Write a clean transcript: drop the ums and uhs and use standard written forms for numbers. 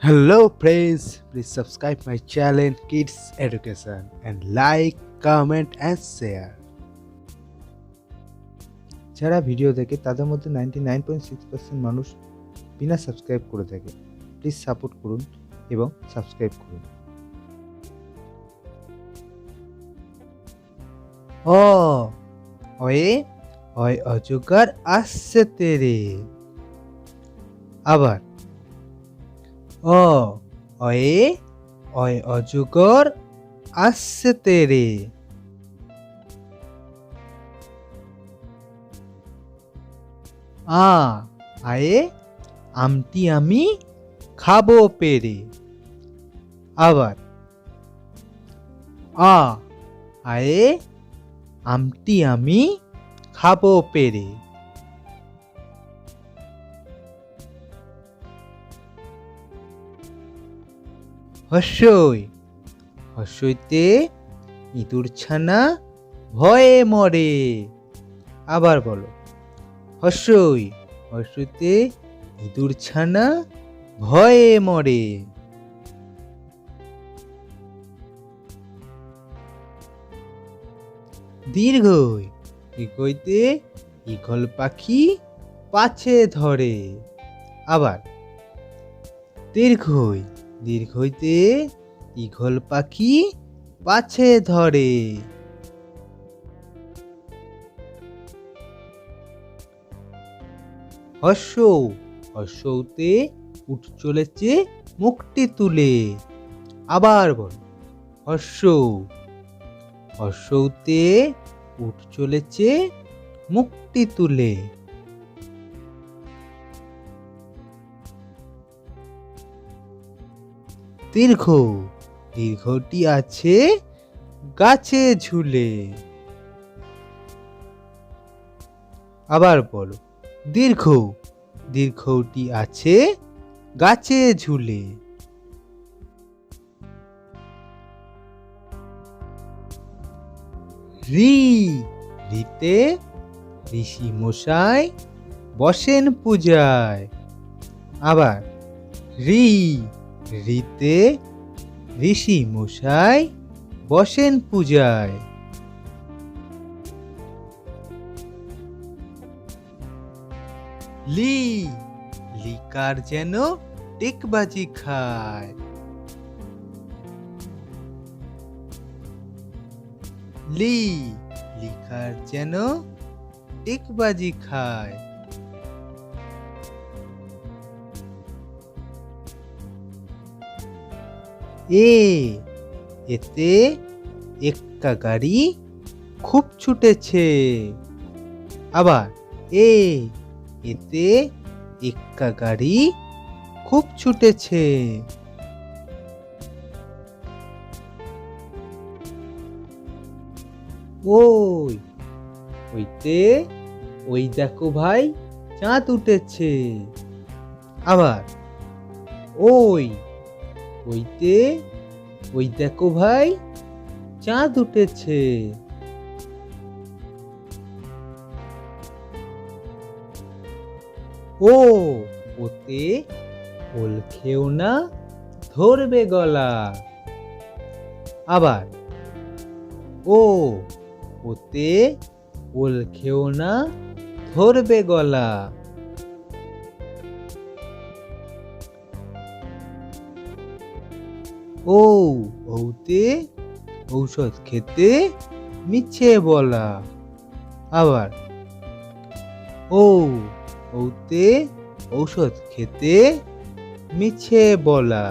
Hello friends, please subscribe my channel Kidseducation and like, comment and share. যারা video দেখে তাদের মধ্যে 99.6% মানুষ বিনা সাবস্ক্রাইব করে থাকে। প্লিজ সাপোর্ট করুন এবং সাবস্ক্রাইব করুন। ওয়ে অজগর আসছে তেরে। আবার ওয়ে অজগর আসছে তেরে। আয়ে আমটি আমি খাবো পেরে। আবার আয়ে আমটি আমি খাবো পেরে। হর্ষইতে ইঁদুর ছানা ভয়ে মরে। আবার বলো, হর্ষইতে ইঁদুর ছানা ভয়ে মরে। দীর্ঘইতে ঈগল পাখি পাছে ধরে। আবার দীর্ঘইতে ঈগল পাখি পাছে ধরে। হর্ষতে উঠ চলেছে মুখটি তুলে। আবার বল, হর্ষতে উঠ চলেছে মুখটি তুলে। দীর্ঘটি আছে গাছে ঝুলে। আবার বলো, দীর্ঘটি আছে গাছে ঝুলে। রিতে ঋষি মশাই বসেন পূজায়। আবার রিতে ঋষি মশাই বসেন পূজায়। লিকার যেন টিকবাজি খায়। লিকার যেন টিকবাজি খায়। এতে এক্কা গাড়ি খুব ছুটেছে। আবার এতে এক্কা গাড়ি খুব ছুটেছে। ওইতে ওই দেখো ভাই চাঁদ উঠেছে। আবার ওইতে ওই দেখো ভাই চাঁদ উঠেছে। ওতে ওল খেও না ধরবে গলা। আবার ওতে ওল খেও না ধরবে গলা। ওতে ঔষধ খেতে মিছে বলা। আবার ওতে ঔষধ খেতে মিছে বলা।